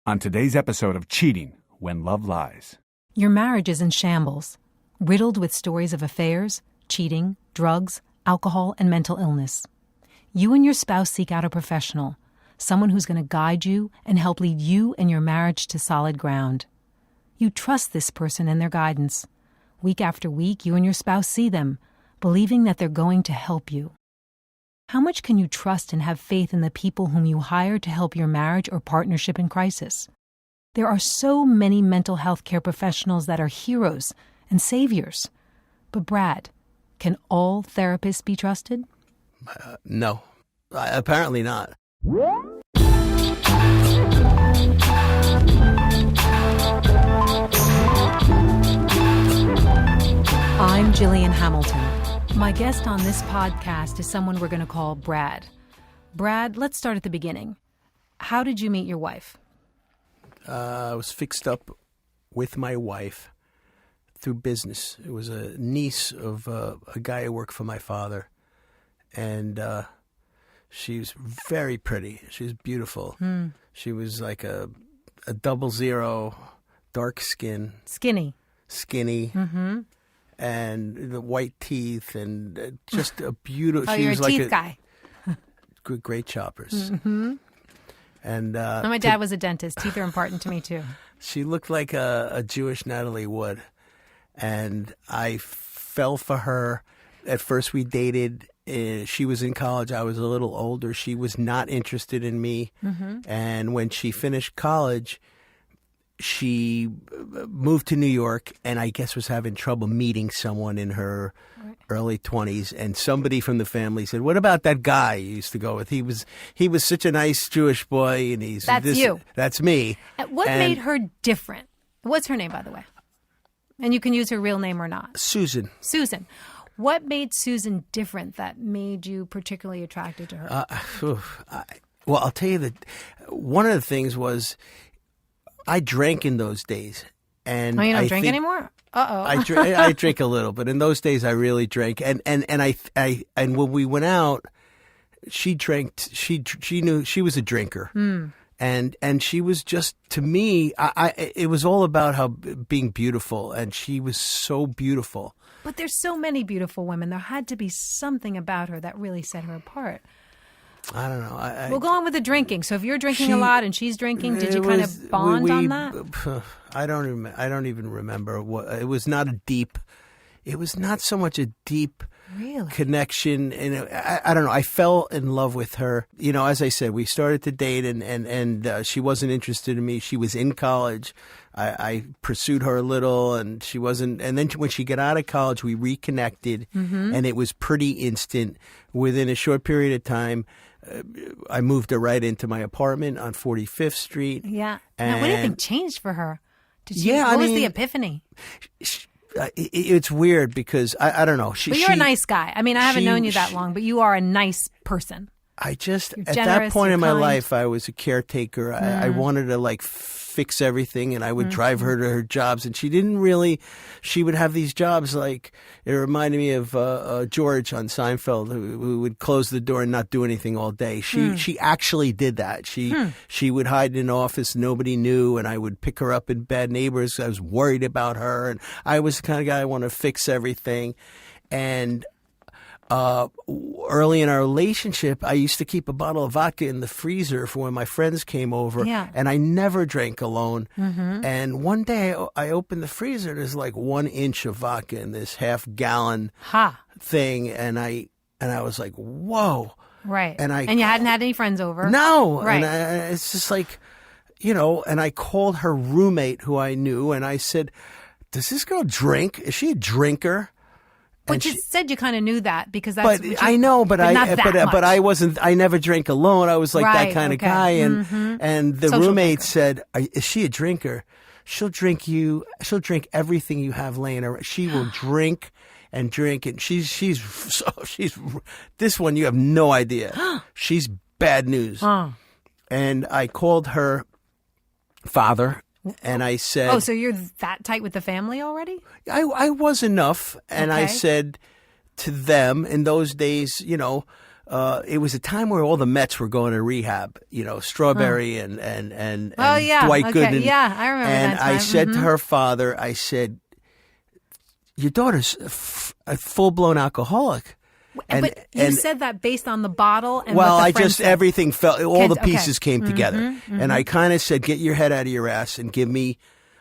on today's episode of Cheating When Love Lies. Your marriage is in shambles, riddled with stories of affairs, cheating, drugs, alcohol, and mental illness. You and your spouse seek out a professional, someone who's going to guide you and help lead you and your marriage to solid ground. You trust this person and their guidance. Week after week, you and your spouse see them, believing that they're going to help you. How much can you trust and have faith in the people whom you hire to help your marriage or partnership in crisis? There are so many mental health care professionals that are heroes and saviors. But Brad, can all therapists be trusted? No, apparently not. I'm Jillian Hamilton. My guest on this podcast is someone we're going to call Brad. Brad, let's start at the beginning. How did you meet your wife? I was fixed up with my wife through business. It was a niece of a guy who worked for my father. And she's very pretty. She's beautiful. She was like a 00, dark skin. Skinny. Mm-hmm. And the white teeth and just a beautiful... Oh, she you're was a like teeth guy. Great choppers. Mm-hmm. And my dad was a dentist. Teeth are important to me, too. She looked like a Jewish Natalie Wood. And I fell for her. At first we dated. She was in college. I was a little older. She was not interested in me. Mm-hmm. And when she finished college, she moved to New York and I guess was having trouble meeting someone in her early 20s. And somebody from the family said, "What about that guy you used to go with? He was such a nice Jewish boy." And he's That's you. That's me. What made her different? What's her name, by the way? And you can use her real name or not. Susan. What made Susan different that made you particularly attracted to her? Well, I'll tell you that one of the things was I drank in those days. And you don't drink anymore? Uh-oh. I drink a little, but in those days I really drank. And when we went out, she drank. She knew she was a drinker. And she was just, to me, it was all about how being beautiful, and she was so beautiful. But there's so many beautiful women. There had to be something about her that really set her apart. I don't know. We'll go on with the drinking. So if you're drinking a lot and she's drinking, did you kind of bond on that? I don't even remember. It was not so much a deep connection. And I don't know. I fell in love with her. You know, as I said, we started to date and she wasn't interested in me. She was in college. I pursued her a little and she wasn't. And then when she got out of college, we reconnected and it was pretty instant. Within a short period of time, I moved her right into my apartment on 45th Street. Yeah. Now, what do you think changed for her? What was the epiphany? It's weird because I don't know. But you're a nice guy. I mean, I haven't known you that long, but you are a nice person. At generous, that point in my kind. life, I was a caretaker. I wanted to fix everything, and I would drive her to her jobs. And she would have these jobs like, it reminded me of George on Seinfeld, who would close the door and not do anything all day. She actually did that. She would hide in an office, nobody knew, and I would pick her up in bad neighbors. I was worried about her, and I was the kind of guy I want to fix everything. And early in our relationship, I used to keep a bottle of vodka in the freezer for when my friends came over, and I never drank alone. And one day I opened the freezer, there's like 1 inch of vodka in this half-gallon thing, and I was like, whoa. Right. And you hadn't had any friends over? No. Right. And it's just like, you know, and I called her roommate who I knew, and I said, "Does this girl drink? Is she a drinker?" But you said you kind of knew that because that's. But I know, but I wasn't. I never drank alone. I was like that kind of guy, and the Social roommate drinker. said, "Is she a drinker? She'll drink you. She'll drink everything you have laying around. She will drink and drink, and she's this one. You have no idea. She's bad news." And I called her father. And I said... Oh, so you're that tight with the family already? I was enough. And I said to them, in those days, you know, it was a time where all the Mets were going to rehab, Strawberry and Dwight Gooden. Yeah, I remember and that time. I said to her father, I said, your daughter's a full-blown alcoholic. But you said that based on the bottle and well, what the I friend just said. everything fell. All the Okay. pieces came together, and I kind of said, "Get your head out of your ass and give me."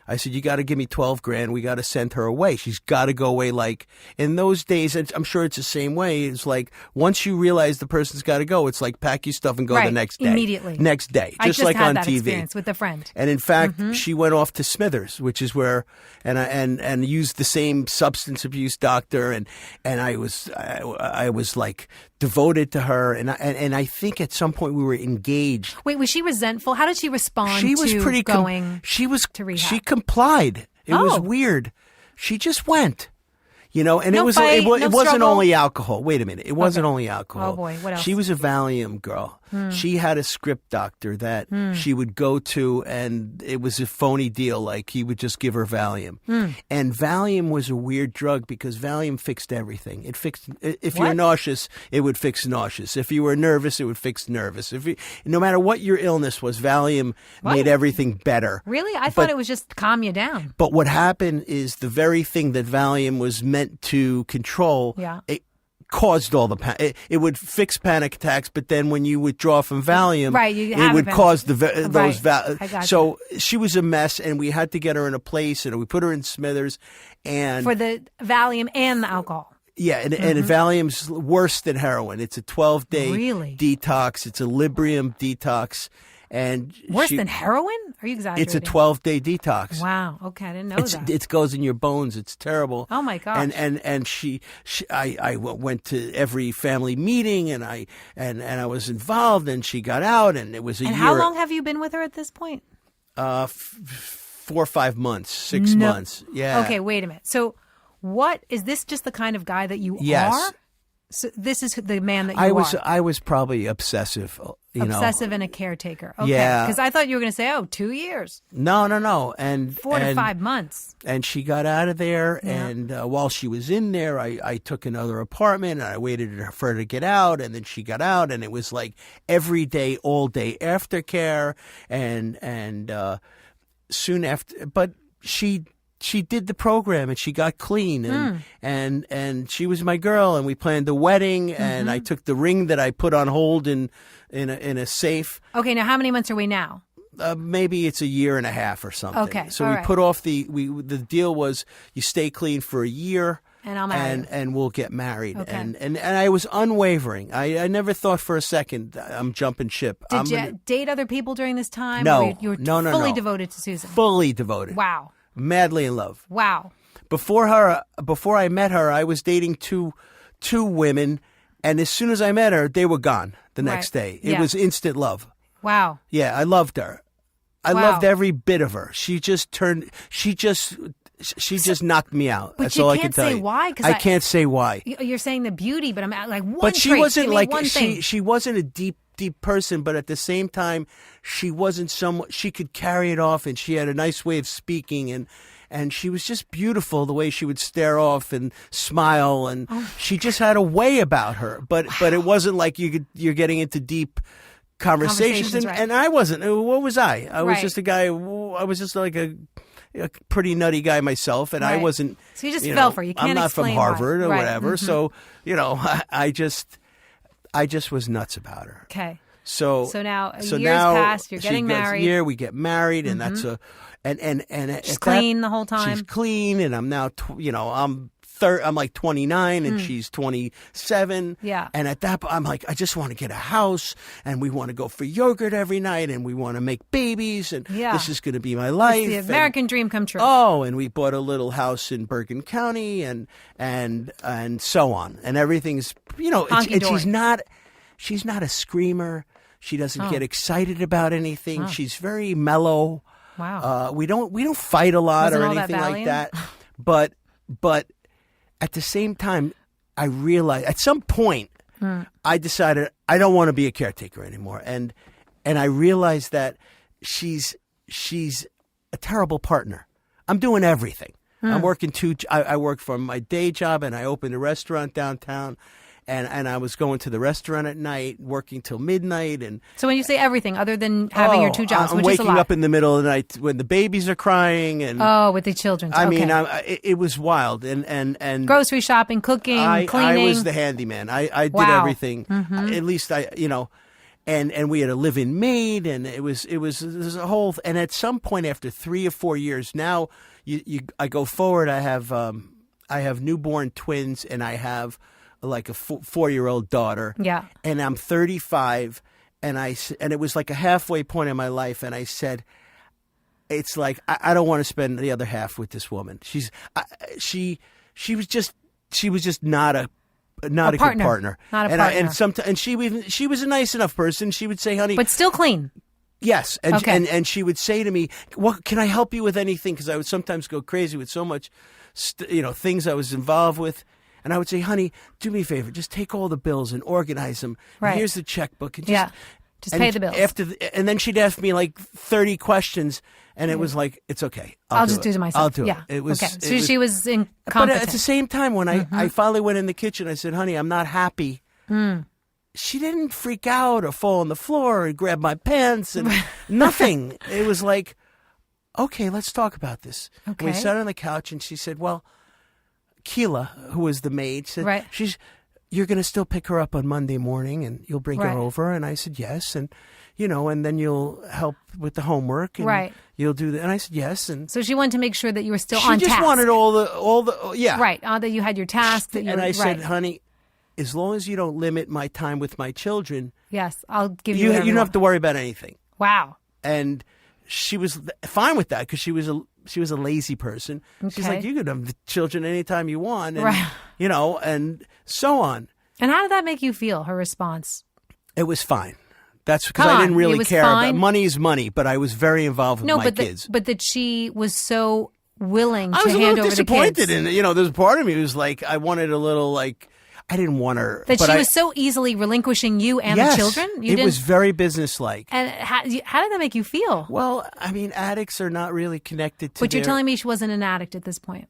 I said, "You got to give me $12,000. We got to send her away. She's got to go away." Like in those days, I'm sure it's the same way. It's like once you realize the person's got to go, it's like pack your stuff and go the next day. Immediately. Next day, I just like had on that TV. experience with a friend. And in fact, she went off to Smithers, which is where, and used the same substance abuse doctor, and I was like devoted to her, and I think at some point we were engaged. Wait, was she resentful? How did she respond She was to pretty going she was to rehab? She complied. It was Oh. weird. She just went. And No it fight, it no wasn't struggle? only alcohol. Wait a minute. It wasn't only alcohol. Oh, boy. What else? She was a Valium girl. She had a script doctor that she would go to, and it was a phony deal. Like he would just give her Valium. And Valium was a weird drug because Valium fixed everything. It fixed, if you're What? nauseous, it would fix nauseous. If you were nervous, it would fix nervous. No matter what your illness was, Valium made everything better. Really? I thought it was just calm you down. But what happened is the very thing that Valium was meant to control, it caused all the it would fix panic attacks, but then when you withdraw from Valium, it would cause those. I got So she was a mess, and we had to get her in a place, and we put her in Smithers, and For the Valium and the alcohol. yeah, and Valium's worse than heroin. It's a 12-day Really? detox. It's a Librium detox. And Worse than heroin? Are you exaggerating? It's a 12-day detox. Wow. Okay, I didn't know that. It goes in your bones. It's terrible. Oh my gosh. And I went to every family meeting, and I was involved, and she got out, and it was a year. And how long have you been with her at this point? 4 or 5 months, 6 months. Yeah. Okay, wait a minute. So, what is this? Just the kind of guy that you Yes. are? So this is the man that you are. I was probably obsessive. Obsessive and a caretaker. Okay. Yeah. Because I thought you were going to say, 2 years. No. And 4 to 5 months. And she got out of there, Yeah. and while she was in there, I took another apartment, and I waited for her to get out, and then she got out, and it was like every day, all day aftercare, and soon after, but she did the program, and she got clean, and she was my girl, and we planned the wedding, and I took the ring that I put on hold in a safe. Okay, now how many months are we now? Maybe it's a year and a half or something. Okay, so all we right. put off the deal was you stay clean for a year. And I'll marry you. and we'll get married. Okay. And I was unwavering. I never thought for a second I'm jumping ship. Did you date other people during this time? No. Or you were No. fully devoted to Susan? Fully devoted. Wow. Madly in love. Wow. Before I met her, I was dating two women, and as soon as I met her, they were gone the next day. It Yeah. was instant love. Wow. Yeah, I loved her. I Wow. loved every bit of her. She just knocked me out. But That's you all I can't can tell say you. why, 'cause I can't say why. You're saying the beauty, but I'm like one But she trait. wasn't Give me like one thing. she wasn't a deep person, but at the same time, she wasn't she could carry it off, and she had a nice way of speaking, and she was just beautiful the way she would stare off and smile, and she just had a way about her. But it wasn't like you're getting into deep conversations, Conversations, right. and I wasn't. What was I? I was Right. just a guy. I was just like a pretty nutty guy myself, and I Right. wasn't. So you just fell for it. You I'm can't not from explain why. Harvard or Right. whatever, so I just was nuts about her. Okay. So now a year's now passed, you're she getting gets a married. year, we get married, and that's and She's at clean the whole time? She's clean, and I'm now I'm like 29, and she's 27. Yeah. And at that point, I'm like, I just want to get a house, and we want to go for yogurt every night, and we want to make babies, and Yeah. this is going to be my life. The American dream come true. Oh, and we bought a little house in Bergen County, and so on, and everything's Honky-dory. she's not a screamer. She doesn't get excited about anything. She's very mellow. Wow. We don't fight a lot Wasn't or all that anything like Valium? that. But at the same time, I realized at some point I decided I don't want to be a caretaker anymore, and I realized that she's a terrible partner. I'm doing everything. I'm working I work from my day job, and I opened a restaurant downtown, and I was going to the restaurant at night, working till midnight. And so when you say everything, other than having your 2 jobs, I'm which is a waking lot. up in the middle of the night when the babies are crying, and with the children. I mean, it was wild. And grocery shopping, cooking, cleaning. I was the handyman. I did everything. At least and we had a live-in maid, and it was a whole. And at some point, after 3 or 4 years, now I go forward. I have newborn twins, and I have like a 4-year-old daughter. Yeah. And I'm 35, and it was like a halfway point in my life, and I said, it's like I don't want to spend the other half with this woman. She was just not a good partner. Not a partner. And she was a nice enough person. She would say, "Honey," but still clean. Yes, and she would say to me, "What can I help you with anything?" Because I would sometimes go crazy with so much, things I was involved with, and I would say, "Honey, do me a favor, just take all the bills and organize them. Right. And here's the checkbook, and just pay the bills." And then she'd ask me like 30 questions, and it was like, "It's okay, I'll just do it myself. I'll do it." It was okay. So she was incompetent. But at the same time, when I finally went in the kitchen, I said, "Honey, I'm not happy." She didn't freak out or fall on the floor and grab my pants and nothing. It was like, okay, let's talk about this. Okay. And we sat on the couch, and she said, well, Keela, who was the maid, said, you're going to still pick her up on Monday morning, and you'll bring her over. And I said, yes. And, and then you'll help with the homework. And you'll do that. And I said, yes. And so she wanted to make sure that you were still on task. She just wanted all the, yeah. Right. That you had your tasks. And I said, honey, as long as you don't limit my time with my children, yes, I'll give you. You don't have to worry about anything. Wow. And she was fine with that because she was a lazy person. Okay. She's like, you can have the children anytime you want, and, and so on. And how did that make you feel? Her response? It was fine. That's because I didn't really care about money is money, but I was very involved with my kids. But that she was so willing to hand over the kids. I was a little disappointed, and there's a part of me who was like, I wanted a little like. I didn't want her. That she was so easily relinquishing you and the children? It was very businesslike. And how did that make you feel? Well, I mean, addicts are not really connected to But you're telling me she wasn't an addict at this point?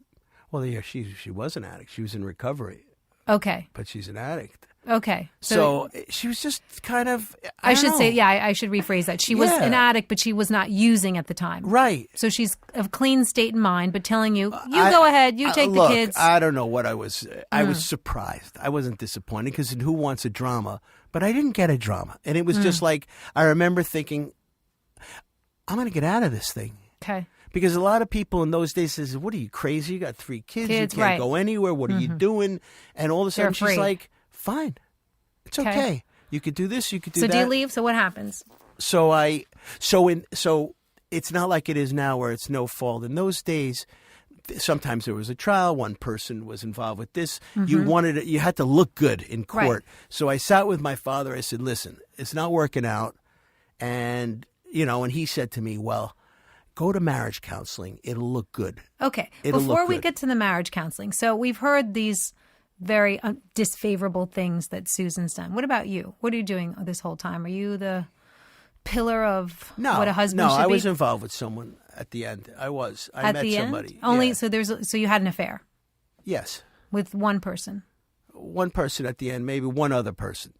Well, yeah, she was an addict. She was in recovery. Okay. But she's an addict. Okay. So she was just kind of, I should rephrase that. She was an addict, but she was not using at the time. Right. So she's of clean state of mind, but telling you, go ahead, you take the kids. I don't know what I was. I was surprised. I wasn't disappointed because who wants a drama? But I didn't get a drama. And it was just like, I remember thinking, I'm going to get out of this thing. Okay. Because a lot of people in those days says, what are you, crazy? You got 3 kids. You can't go anywhere. What are you doing? And all of a sudden she's like, fine. It's okay. You could do this. You could do that. So do you leave? So what happens? So it's not like it is now where it's no fault. In those days, sometimes there was a trial. One person was involved with this. You had to look good in court. Right. So I sat with my father. I said, listen, it's not working out. And, and he said to me, well, go to marriage counseling. It'll look good. Okay. Before we get to the marriage counseling, so we've heard these very disfavorable things that Susan's done. What about you? What are you doing this whole time? Are you the pillar of what a husband should be? No, I was involved with someone at the end. I was. I met somebody. Only so you had an affair? Yes. With one person? One person at the end, maybe one other person.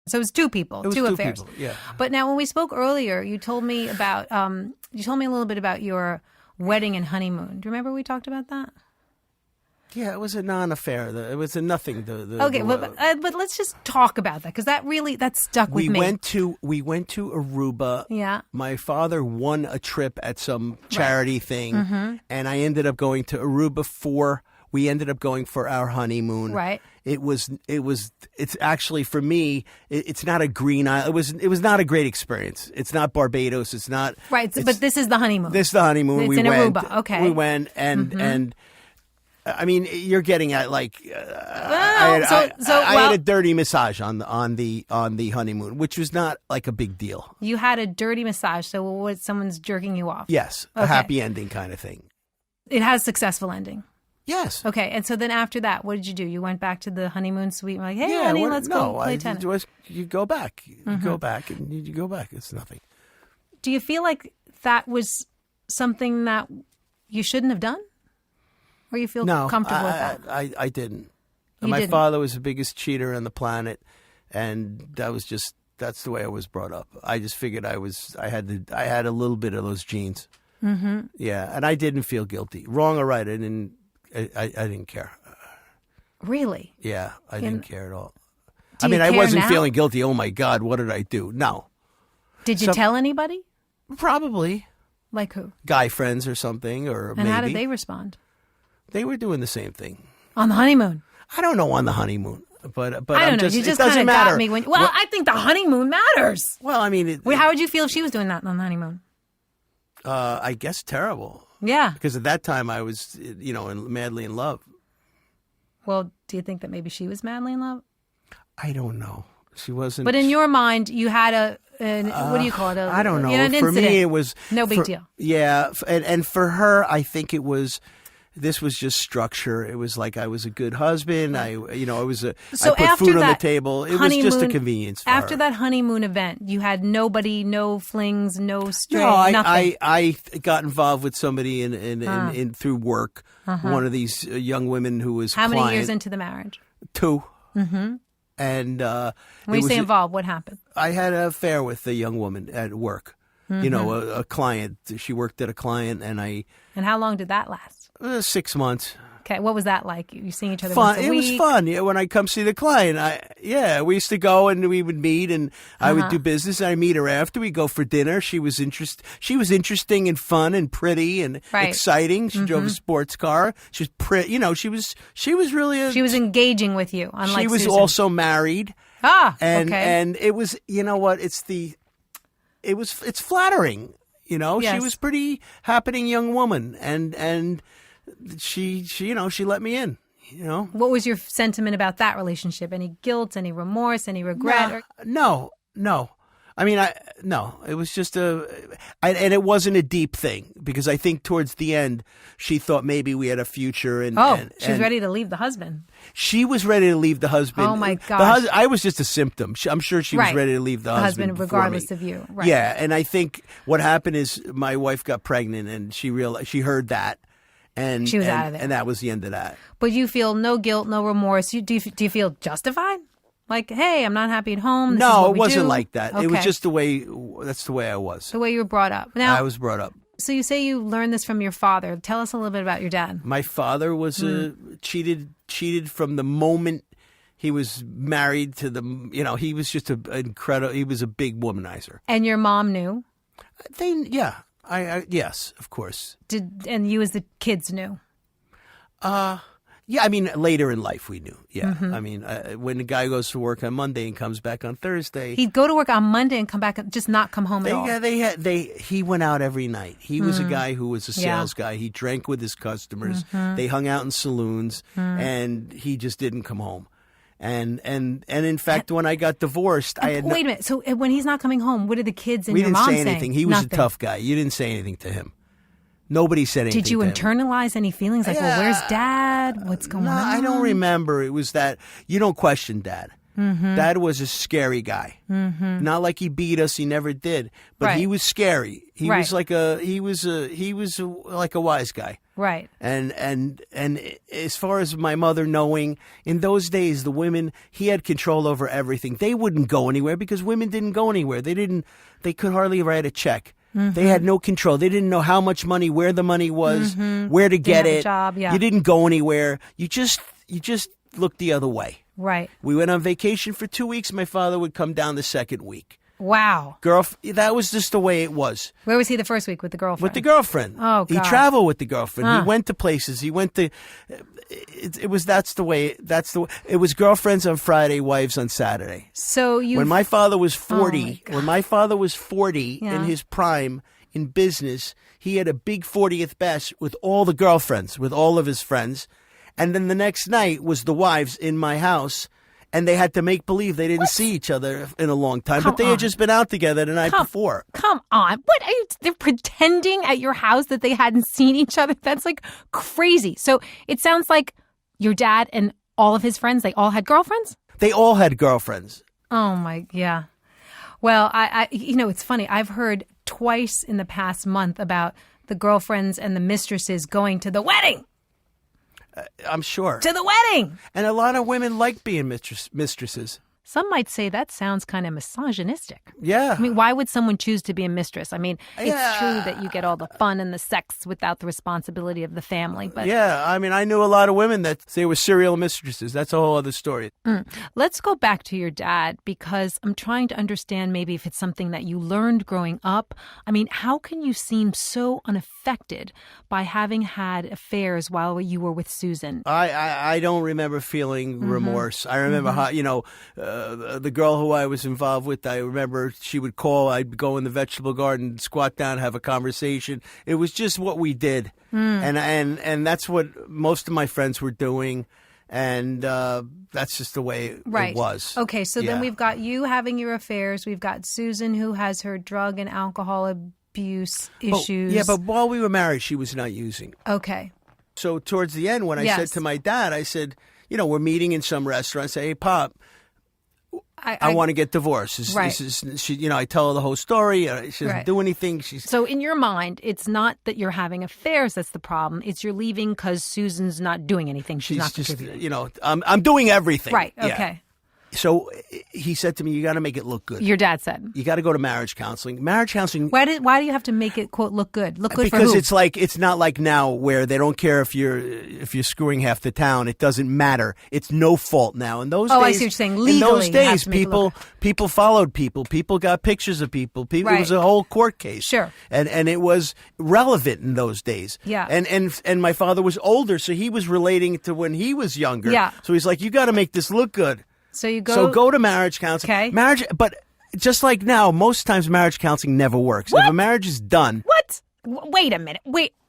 So it was 2 people, 2 affairs. People, yeah. But now when we spoke earlier, you told me about you told me a little bit about your wedding and honeymoon. Do you remember we talked about that? Yeah, it was a non-affair. It was a nothing. But let's just talk about that because that stuck with me. We went to Aruba. Yeah. My father won a trip at some charity thing, and I ended up going to Aruba we ended up going for our honeymoon. Right. It's actually for me. It's not a green island. It was not a great experience. It's not Barbados. It's not. Right. But this is the honeymoon. This is the honeymoon. It's in Aruba. Okay. We went and. I mean, you're getting at like I had a dirty massage on the honeymoon, which was not like a big deal. You had a dirty massage, so someone's jerking you off. Yes, a happy ending kind of thing. It has a successful ending. Yes. Okay, and so then after that, what did you do? You went back to the honeymoon suite and like, hey, honey, let's go play tennis. You go back. You go back and you go back. It's nothing. Do you feel like that was something that you shouldn't have done? Or you feel comfortable with that? I didn't. My father was the biggest cheater on the planet, and that's the way I was brought up. I just figured I had a little bit of those genes. Mm-hmm. Yeah, and I didn't feel guilty, wrong or right. I didn't care. Really? Yeah, I didn't care at all. I wasn't feeling guilty. Oh my God, what did I do? No. Did you tell anybody? Probably. Like who? Guy friends or something, or maybe. And how did they respond? They were doing the same thing. On the honeymoon? I don't know on the honeymoon, but I don't know. You just kind of got me when. Well, I think the honeymoon matters. Well, I mean, how would you feel if she was doing that on the honeymoon? I guess terrible. Yeah. Because at that time I was, madly in love. Well, do you think that maybe she was madly in love? I don't know. She wasn't. But in your mind, you had what do you call it? I don't know. An for incident. me, it was no big deal. Yeah, and for her, I think it was. This was just structure. It was like I was a good husband. I put food on the table. It was just a convenience. For after her. that honeymoon event, you had nobody, no flings, no stray, nothing. No, I got involved with somebody in through work. One of these young women who was. How many years into the marriage? 2. Mm-hmm. And when you say involved, what happened? I had an affair with a young woman at work. Mm-hmm. A client. She worked at a client, and I. And how long did that last? 6 months. Okay, what was that like? You seeing each other fun. once a week? It was fun. Yeah, when I come see the client, we used to go and we would meet, and I would do business. And I meet her after. We go for dinner. She was interesting and fun and pretty and exciting. She drove a sports car. She was pretty. She was really. She was engaging with you. Unlike she was Susan. also married. And it was. You know what? It's flattering. Yes. She was pretty happening young woman, and she let me in. What was your sentiment about that relationship? Any guilt, any remorse, any regret? No. I mean, no. It was just and it wasn't a deep thing because I think towards the end she thought maybe we had a future. She was ready to leave the husband. She was ready to leave the husband. Oh my gosh! I was just a symptom. I'm sure she was ready to leave the husband regardless of you. Right. Yeah, and I think what happened is my wife got pregnant and she heard that. And she was out of it. And that was the end of that. But you feel no guilt, no remorse. Do you feel justified? Like, hey, I'm not happy at home. No, it wasn't like that. Okay. It was just that's the way I was. The way you were brought up. Now, I was brought up. So you say you learned this from your father. Tell us a little bit about your dad. My father was cheated from the moment he was married to he was just he was a big womanizer. And your mom knew? Yeah. Yes, of course. And you as the kids knew? Yeah, I mean, later in life we knew. Yeah, I mean, when the guy goes to work on Monday and comes back on Thursday, he'd go to work on Monday and come back and just not come home at all. He went out every night. He was a guy who was a sales guy. He drank with his customers. They hung out in saloons, and he just didn't come home. And in fact, when I got divorced, I had wait a minute. So when he's not coming home, what did the kids and your mom say? We didn't say anything. He was a tough guy. You didn't say anything to him. Nobody said anything. Did you internalize any feelings like, well, where's Dad? What's going on? I don't remember. It was that you don't question Dad. Dad was a scary guy. Not like he beat us. He never did. But he was scary. He was like he was like a wise guy. Right. And as far as my mother knowing, in those days, the women, he had control over everything. They wouldn't go anywhere because women didn't go anywhere. They could hardly write a check. They had no control. They didn't know how much money, where the money was, where to get it. Job, yeah. You didn't go anywhere. You just looked the other way. Right. We went on vacation for 2 weeks. My father would come down the second week. Wow. That was just the way it was. Where was he the first week? With the girlfriend? With the girlfriend. Oh, God. He traveled with the girlfriend. He went to places. He went to. It was girlfriends on Friday, wives on Saturday. So when my father was 40, Yeah. in his prime in business, he had a big 40th bash with all the girlfriends, with all of his friends, and then the next night was the wives in my house. And they had to make believe they didn't see each other in a long time. But they had just been out together the night before. Come on. What are you, they're pretending at your house that they hadn't seen each other? That's like crazy. So it sounds like your dad and all of his friends, they all had girlfriends? They all had girlfriends. Oh, my, yeah. Well, I it's funny. I've heard twice in the past month about the girlfriends and the mistresses going to the wedding. I'm sure. To the wedding. And a lot of women like being mistresses. Some might say that sounds kind of misogynistic. Yeah. I mean, why would someone choose to be a mistress? I mean, it's true that you get all the fun and the sex without the responsibility of the family. But yeah, I mean, I knew a lot of women that they were serial mistresses. That's a whole other story. Let's go back to your dad, because I'm trying to understand maybe if it's something that you learned growing up. I mean, how can you seem so unaffected by having had affairs while you were with Susan? I don't remember feeling remorse. I remember how, the girl who I was involved with, I remember she would call. I'd go in the vegetable garden, squat down, have a conversation. It was just what we did. And that's what most of my friends were doing. And that's just the way it was. Okay, so then we've got you having your affairs. We've got Susan, who has her drug and alcohol abuse issues. But while we were married, she was not using. Okay. So towards the end, when I said to my dad, I said, we're meeting in some restaurant. I say, hey, Pop, I want to get divorced. I tell her the whole story. She doesn't do anything. So in your mind, it's not that you're having affairs that's the problem. It's you're leaving because Susan's not doing anything. She's not contributing. I'm doing everything. Right. Yeah. Okay. So he said to me, you got to make it look good. Your dad said. You got to go to marriage counseling. Marriage counseling. Why do you have to make it, quote, look good? Look good because for who? it's not like now where they don't care if you're screwing half the town. It doesn't matter. It's no fault now. In those days, I see what you're saying. Legally, in those days, you have to make it look good. people followed people. People got pictures of people. It was a whole court case. Sure. And it was relevant in those days. Yeah. And my father was older, so he was relating to when he was younger. Yeah. So he's like, you got to make this look good. So go to marriage counseling. Okay. Marriage, but just like now, most times marriage counseling never works. What? If a marriage is done. What? Wait a minute.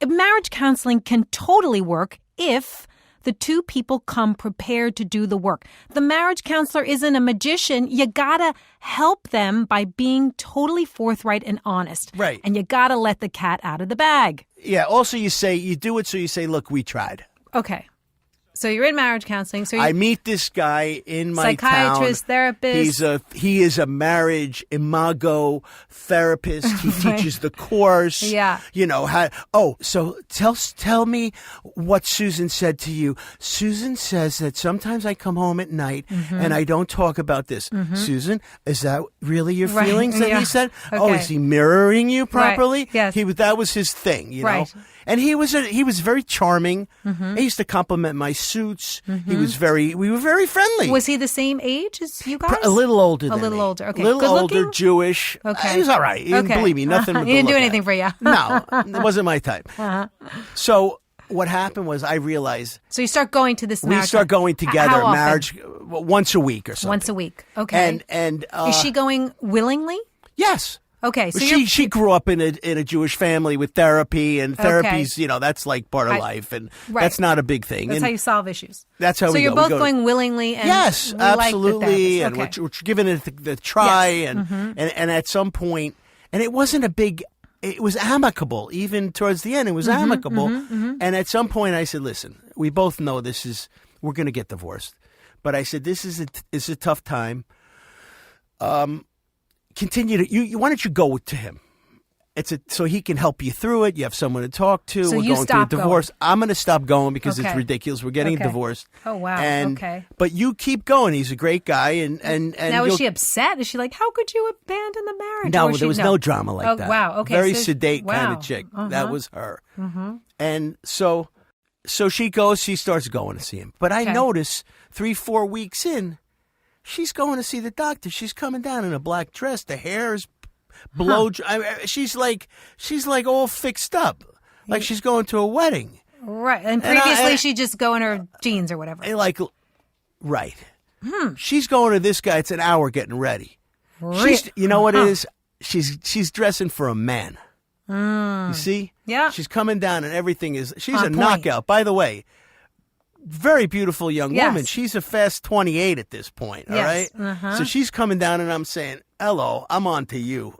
Marriage counseling can totally work if the two people come prepared to do the work. The marriage counselor isn't a magician. You gotta help them by being totally forthright and honest. Right. And you gotta let the cat out of the bag. Yeah. Also, you do it so you say, look, we tried. Okay. So you're in marriage counseling. So I meet this guy in my psychiatrist, town. therapist. He is a marriage imago therapist. He teaches the course. Yeah. So tell me what Susan said to you. Susan says that sometimes I come home at night and I don't talk about this. Susan, is that really your feelings that he said? Okay. Oh, is he mirroring you properly? Right. Yes. That was his thing, you know. And he was very charming. He used to compliment my suits. We were very friendly. Was he the same age as you guys? A little older than me. Okay. A little Good older, looking? Jewish. Okay. He was all right. Believe me, nothing. He didn't do anything for you. No, it wasn't my type. So what happened was I realized. So you start going to this marriage. We start going together. How often? Marriage once a week or something. Once a week. Okay. And is she going willingly? Yes. Okay, so she grew up in a Jewish family with therapy, and therapy's that's like part of life, and that's not a big thing. That's how you solve issues. That's how we go. So you're both going willingly, and yes, absolutely, and we're giving it the try, and at some point, and it wasn't a big. It was amicable, even towards the end. It was amicable, and at some point, I said, "Listen, we both know we're going to get divorced," but I said, "This is a tough time." Continue to why don't you go to him? So he can help you through it. You have someone to talk to. So we're you going through a divorce. Going. I'm going to stop going because it's ridiculous. We're getting divorced. Oh wow. Okay. But you keep going. He's a great guy, and now is she upset? Is she like, how could you abandon the marriage? No, there was no drama like that. Wow. Okay. Very sedate kind of chick. That was her. And so she goes. She starts going to see him. But I notice 3-4 weeks in. She's going to see the doctor. She's coming down in a black dress. The hair is blow. She's like all fixed up, like she's going to a wedding. Right. And previously she'd just go in her jeans or whatever. Right. She's going to this guy. It's an hour getting ready. You know what it is? She's dressing for a man. You see? Yeah. She's coming down and everything is. She's a knockout. By the way. Very beautiful young woman. She's a fast 28 at this point, all right? So she's coming down and I'm saying, hello, I'm on to you.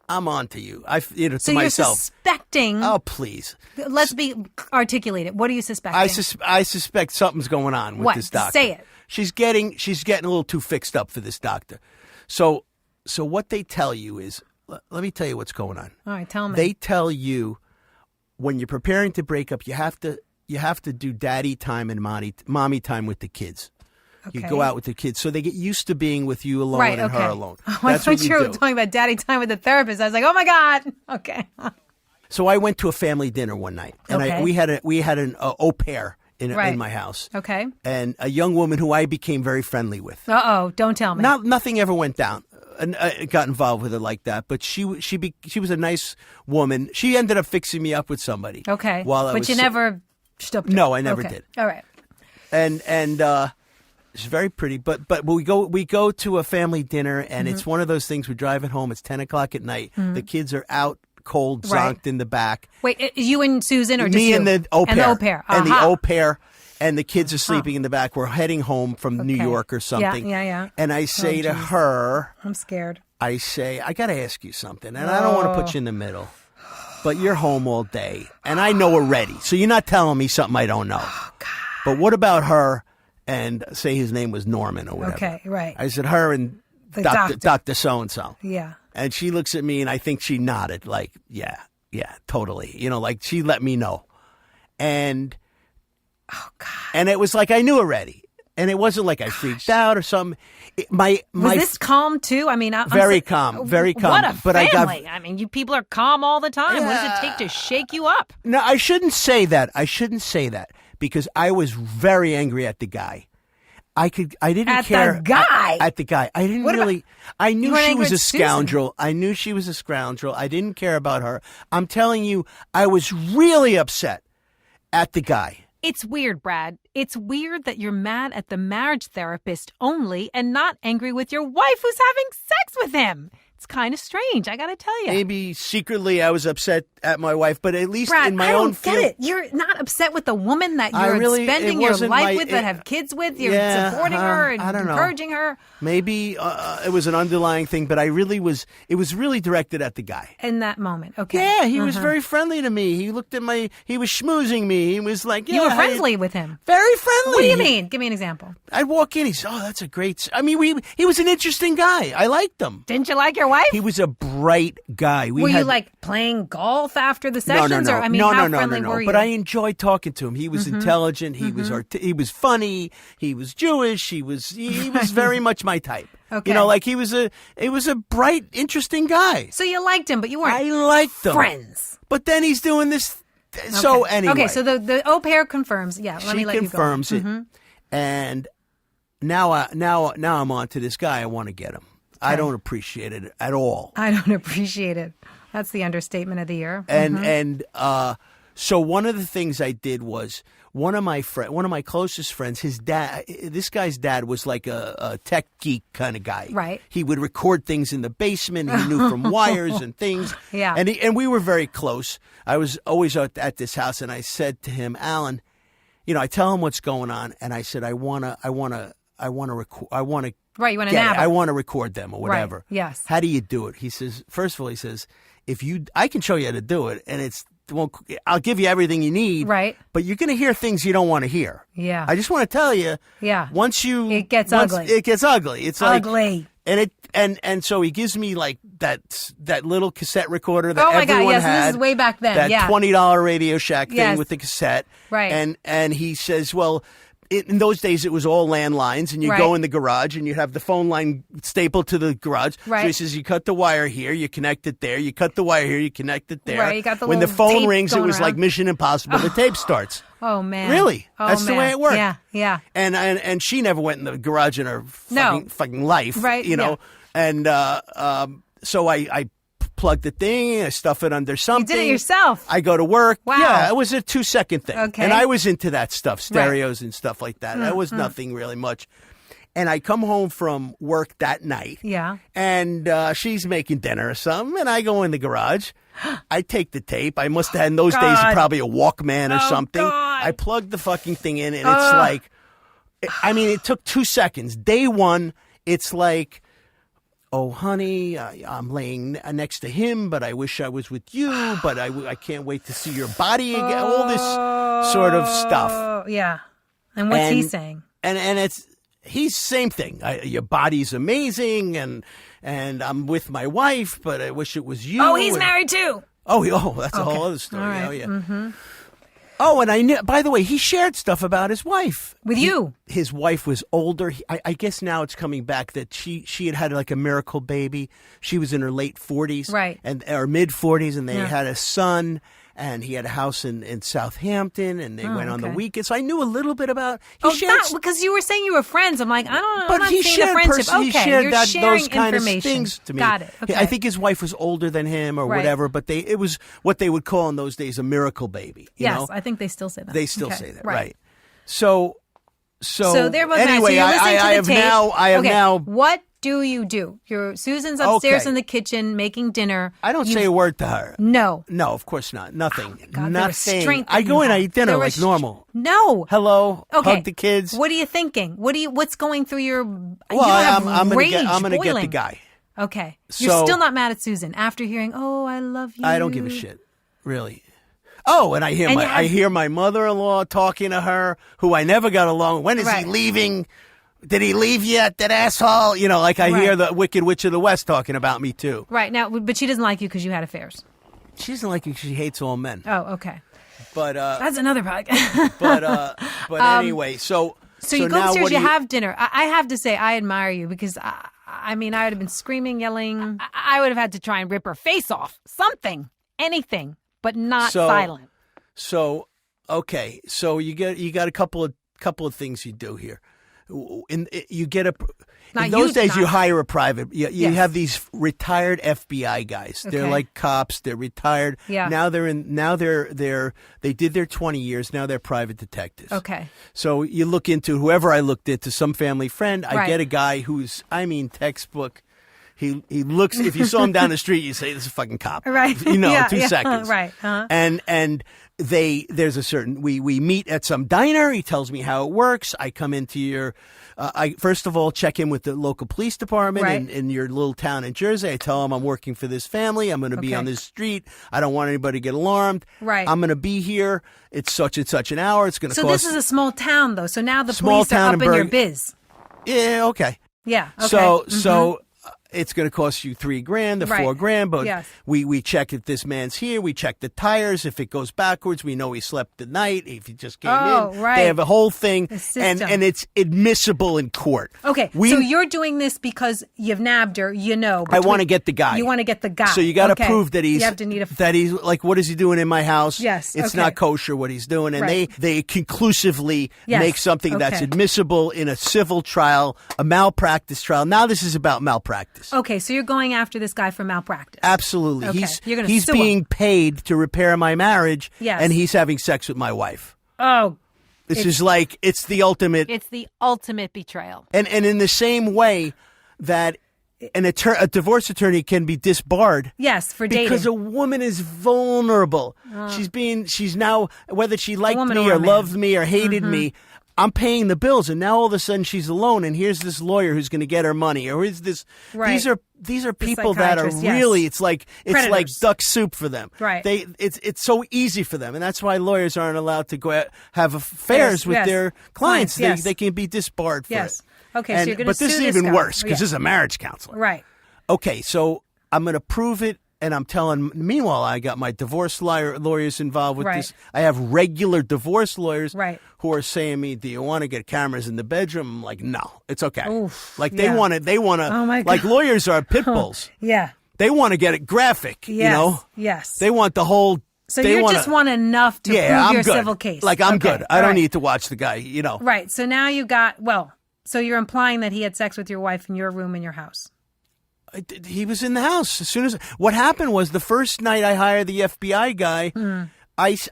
To myself. So you're suspecting. Oh, please. Let's be articulated. What are you suspecting? I suspect something's going on with this doctor. Say it. She's getting a little too fixed up for this doctor. So what they tell you is, let me tell you what's going on. All right, tell me. They tell you when you're preparing to break up, you have to you have to do daddy time and mommy time with the kids. Okay. You go out with the kids, so they get used to being with you alone Right, and okay. her alone. Oh, I That's thought what you you were do. talking about daddy time with the therapist. I was like, oh my God. Okay. So I went to a family dinner one night, and Okay. we had an au pair in my house. Okay. And a young woman who I became very friendly with. Uh-oh. Don't tell me. Nothing ever went down. And got involved with her like that, but she was a nice woman. She ended up fixing me up with somebody. Okay. While I but was you sick. never stooped her. No, I never Okay. did. All right. And she's very pretty. But we go to a family dinner, and Mm-hmm. it's one of those things. We're driving home. It's 10 o'clock at night. The kids are out cold, Right. zonked in the back. Wait, you and Susan or just Me you? and the au pair. And the au pair. And the Aha. au pair. And the kids are sleeping in the back. We're heading home from New Okay. York or something. Yeah. And I say to geez. her, I'm scared. I say, I got to ask you something, and I don't want to put you in the middle, but you're home all day, and I know already, so you're not telling me something I don't know. Oh, God. But what about her, and say his name was Norman or whatever. Okay, right. I said, her and The Dr. So-and-so. Yeah. And she looks at me, and I think she nodded, like, yeah, totally. You know, like she let me know. And, Oh, God. and it was like I knew already. And it wasn't like I freaked out or something. My Was this calm too? I mean, Very calm, very calm. What a But family! I got- mean, you people are calm all the time. What does it take to shake you up? No, I shouldn't say that. Because I was very angry at the guy. I didn't At the care guy? At the guy. I didn't What about- really. I knew You weren't she angry was a at Susan? scoundrel. I knew she was a scoundrel. I didn't care about her. I'm telling you, I was really upset at the guy. It's weird, Brad. It's weird that you're mad at the marriage therapist only and not angry with your wife who's having sex with him. It's kind of strange, I gotta tell you. Maybe secretly I was upset at my wife, but at least Brad, in my I own don't get it. You're not upset with the woman that I you're really- spending it your wasn't life my- with, that have kids with. You're Yeah, supporting her and I don't know. encouraging her. Maybe it was an underlying thing, but it was really directed at the guy. In that moment, okay. Yeah, he was very friendly to me. He looked at he was schmoozing me. He was like, yeah, You were how friendly with him. Very friendly. What do you mean? Give me an example. I'd walk in. He said, oh, that's a great. I mean, he was an interesting guy. I liked him. Didn't you like your wife? He was a bright guy. Were you like playing golf after the sessions? No, Or, I mean, how friendly no. were you? But I enjoyed talking to him. He was intelligent. He was he was funny. He was Jewish. He was very much my type. Okay. You know, like he was a bright, interesting guy. So you liked him, but you weren't I liked him. friends. But then he's doing this. So Okay. anyway. Okay, so the au pair confirms. Yeah, let me let you go. She confirms it. And now I'm on to this guy. I want to get him. I don't appreciate it at all. I don't appreciate it. That's the understatement of the year. And so one of the things I did was one of my closest friends, his dad, this guy's dad was like a tech geek kind of guy. Right. He would record things in the basement. He knew from wires and things. Yeah. And we were very close. I was always at this house, and I said to him, Alan, you know, I tell him what's going on, and I said, I want to record. Right, you want to nab I it. want to record them or whatever. Right, yes. How do you do it? He says, first of all, I can show you how to do it, and I'll give you everything you need. Right. But you're going to hear things you don't want to hear. Yeah. I just want to tell you. Yeah. It gets ugly. It gets ugly. It's Ugly. like, and so he gives me like that little cassette recorder that Oh my God, everyone yes, had. this is way back then, That yeah. $20 Radio Shack thing Yes. with the cassette. Right. And he says, well, in those days, it was all landlines, and you Right. go in the garage, and you have the phone line stapled to the garage. Right. So he says, you cut the wire here, you connect it there. You cut the wire here, you connect it there. Right, you got the when the little phone tape rings, it going was like around. Mission Impossible. The tape starts. Oh, man. Really? Oh, That's the man. way it worked. Yeah. And she never went in the garage in her No. fucking life. Right, You know? And so I plug the thing, I stuff it under something. You did it yourself. I go to work. Wow. Yeah, it was a 2-second thing. Okay. And I was into that stuff, stereos and stuff like that. That was nothing really much. And I come home from work that night. Yeah. And she's making dinner or something. And I go in the garage. I take the tape. I must have had in those days probably a Walkman or something. God. I plug the fucking thing in, and it's like, I mean, it took 2 seconds. Day one, it's like, oh, honey, I'm laying next to him, but I wish I was with you, but I can't wait to see your body again. All this sort of stuff. Oh, yeah. And what's he saying? And he's same thing. Your body's amazing, and I'm with my wife, but I wish it was you. Oh, he's and- married too. Oh, that's a whole other story. All right. Oh, yeah. Oh, and I knew, by the way, he shared stuff about his wife. With you. His wife was older. I guess now it's coming back that she had like a miracle baby. She was in her late 40s. Right. Or mid 40s, and they had a son. And he had a house in Southampton, and they went on the weekend. So I knew a little bit about. Because you were saying you were friends. I'm like, I don't know. But I'm not he seeing the shared friendship. Okay, he shared you're sharing those kind of information. things to me. Got it. Okay. I think his wife was older than him or whatever, but it was what they would call in those days a miracle baby. You know? I think they still say that. They still say that, right? So they're both anyway, nice. So I have now. What do you do? Susan's upstairs in the kitchen making dinner. I don't say a word to her. No, of course not. Nothing. Oh, God, nothing. I go in, I eat dinner like normal. No. Hello. Okay. Hug the kids. What are you thinking? What's going through your? Well, I'm gonna get the guy. Okay. You're still not mad at Susan after hearing, "Oh, I love you." I don't give a shit, really. Oh, and I hear my mother-in-law talking to her, who I never got along. When is he leaving? Did he leave yet, that asshole? You know, like I hear the Wicked Witch of the West talking about me, too. Right. Now, but she doesn't like you because you had affairs. She doesn't like you because she hates all men. Oh, okay. But that's another podcast. but anyway, so you go now upstairs, you have dinner. I have to say, I admire you because, I would have been screaming, yelling. I would have had to try and rip her face off. Something. Anything. But not silent. So, okay. So you got a couple of things you do here. In those days, you hire a private. You have these retired FBI guys. They're like cops. They're retired. Yeah. Now they did their 20 years. Now they're private detectives. Okay. So you look into whoever I looked into, some family friend. I get a guy who's, textbook. He looks. If you saw him down the street, you say, "This is a fucking cop." Right. 2 seconds. Right. Uh-huh. And there's a certain we meet at some diner. He tells me how it works. I come into your. I first of all check in with the local police department in your little town in Jersey. I tell them I'm working for this family. I'm going to be on this street. I don't want anybody to get alarmed. Right. I'm going to be here. It's such and such an hour. It's going to cost. So this is a small town, though. So now the police are up in your biz. Yeah. Okay. Yeah. Okay. So. It's going to cost you $3,000 to $4,000, but we check if this man's here. We check the tires. If it goes backwards, we know he slept the night. If he just came in, they have a whole thing, and it's admissible in court. Okay, so you're doing this because you've nabbed her. I want to get the guy. You want to get the guy. So you got to prove that he's. You have to need that he's like, what is he doing in my house? Yes, it's not kosher what he's doing, and they conclusively make something that's admissible in a civil trial, a malpractice trial. Now this is about malpractice. Okay, so you're going after this guy for malpractice. Absolutely. Okay. He's being paid to repair my marriage, yes. and he's having sex with my wife. Oh. This is like, it's the ultimate. It's the ultimate betrayal. And in the same way that a divorce attorney can be disbarred. Yes, for dating. Because a woman is vulnerable. She's now, whether she liked me or loved me or hated me, I'm paying the bills, and now all of a sudden she's alone, and here's this lawyer who's going to get her money, or is this? Right. These are people that are really. It's like duck soup for them. Right. It's so easy for them, and that's why lawyers aren't allowed to go out, have affairs with their clients. They can be disbarred for it. Okay, so you're going to sue this is even worse because this is a marriage counselor. Right. Okay, so I'm going to prove it. And I'm telling, meanwhile, I got my divorce lawyers involved with this. I have regular divorce lawyers who are saying to me, do you want to get cameras in the bedroom? I'm like, no, it's okay. Oof, they want to, oh my God. Like lawyers are pit bulls. Yeah. They want to get it graphic, you know? Yes. They want the whole. So you just want enough to prove your civil case. Like, I'm good. I don't need to watch the guy, you know? Right. So now you got, so you're implying that he had sex with your wife in your room in your house. He was in the house as soon as. What happened was the first night I hired the FBI guy.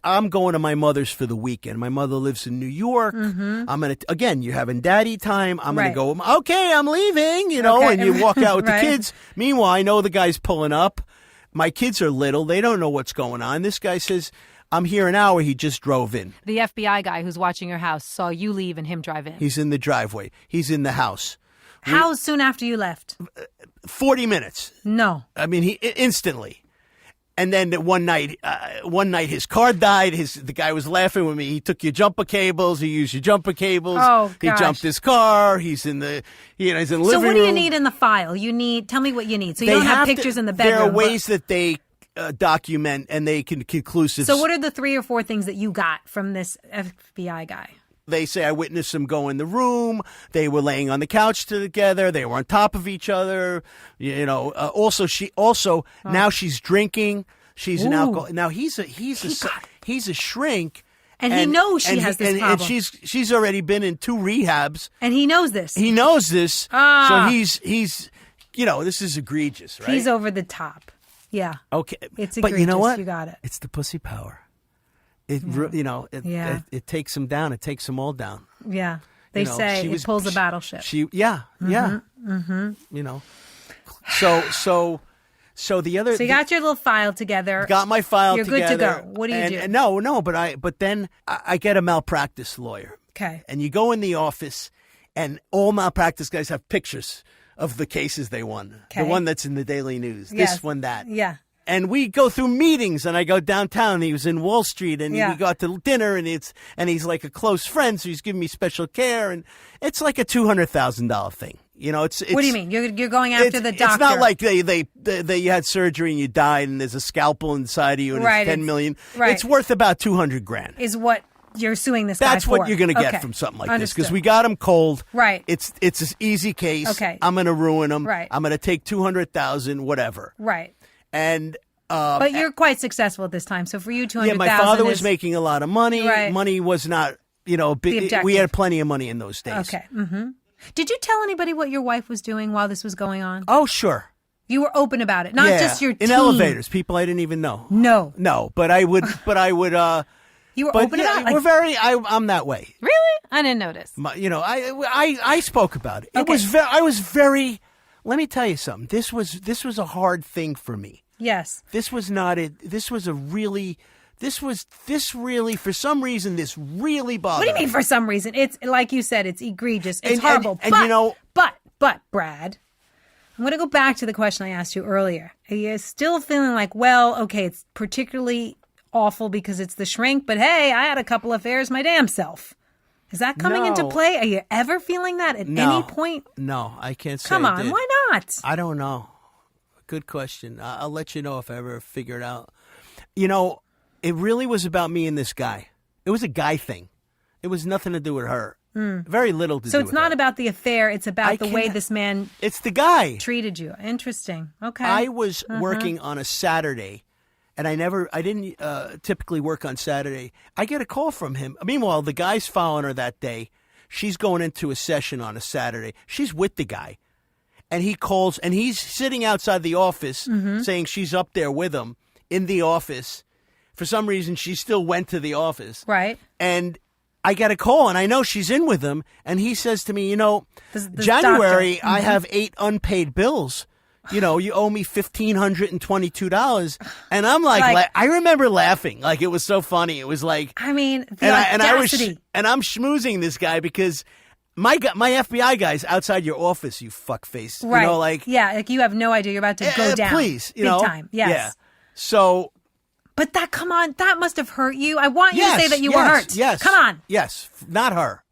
I'm going to my mother's for the weekend. My mother lives in New York. I'm gonna you're having daddy time. I'm gonna go. Okay, I'm leaving. You know, and you walk out with the kids. Meanwhile, I know the guy's pulling up. My kids are little. They don't know what's going on. This guy says, I'm here an hour. He just drove in. The FBI guy who's watching your house saw you leave and him drive in. He's in the driveway. He's in the house. How soon after you left? 40 minutes. No. I mean, he instantly. And then one night his car died. The guy was laughing with me. He took your jumper cables. He used your jumper cables. Oh, gosh. He jumped his car. He's in the living room. So what do you need in the file? Tell me what you need. So you don't have pictures in the bedroom. There are ways that they document and they can conclusive. So what are the 3 or 4 things that you got from this FBI guy? They say I witnessed them go in the room. They were laying on the couch together. They were on top of each other. Now she's drinking. She's an alcohol. Now he's a shrink. And he knows she has this problem. And she's already been in 2 rehabs. And he knows this. He knows this. So he's this is egregious, right? He's over the top. Yeah. Okay. It's egregious. But you know what? You got it. It's the pussy power. It takes them down. It takes them all down. Yeah. They say it pulls a battleship. So the other. So you got your little file together. Got my file together. You're good to go. What do you do? No, but then I get a malpractice lawyer. Okay. And you go in the office, and all malpractice guys have pictures of the cases they won. Okay. The one that's in the Daily News. Yes. This one, that. Yeah. And we go through meetings, and I go downtown. And he was in Wall Street, and we go out to dinner, and he's like a close friend, so he's giving me special care, and it's like a $200,000 thing. It's what do you mean? You're going after the doctor? It's not like they you had surgery and you died, and there's a scalpel inside of you, and it's $10 million. Right. It's worth about $200,000. Is what you're suing this guy for? That's what you're going to get from something like this, because we got him cold. Right. It's an easy case. Okay. I'm going to ruin him. Right. I'm going to take $200,000, whatever. Right. And but you're quite successful at this time. So for you, $200,000. Yeah, my father was making a lot of money. Right. Money was not, big. We had plenty of money in those days. Okay. Mm-hmm. Did you tell anybody what your wife was doing while this was going on? Oh, sure. You were open about it, not just your team. In elevators, people I didn't even know. No, but I would. You were open about it. I'm that way. Really? I didn't notice. I spoke about it. Okay. I was very. Let me tell you something. This was a hard thing for me. Yes. This was not it. This really, for some reason, this really bothered me. What do you mean for some reason? It's like you said, it's egregious. It's horrible. But Brad, I'm going to go back to the question I asked you earlier. Are you still feeling like, well, okay, it's particularly awful because it's the shrink, but hey, I had a couple affairs my damn self. Is that coming into play? Are you ever feeling that at any point? No, I can't say Come on, I did. why not? I don't know. Good question. I'll let you know if I ever figure it out. It really was about me and this guy. It was a guy thing. It was nothing to do with her. Very little to do with her. So it's not about the affair. It's about the way this man It's the guy. treated you. Interesting. Okay. I was working on a Saturday, and I didn't typically work on Saturday. I get a call from him. Meanwhile, the guy's following her that day. She's going into a session on a Saturday. She's with the guy. And he calls, and he's sitting outside the office saying she's up there with him in the office. For some reason, she still went to the office. Right. And I get a call, and I know she's in with him. And he says to me, January, I have 8 unpaid bills. You owe me $1,522. And I'm like, I remember laughing. Like, it was so funny. It was like, the audacity. And I'm schmoozing this guy because my FBI guy's outside your office, you fuckface. Right. Like you have no idea you're about to go down. Please, big time. Yes. Yeah. So. But that must have hurt you. I want you to say that you were hurt. Yes. Come on. Yes. Not her.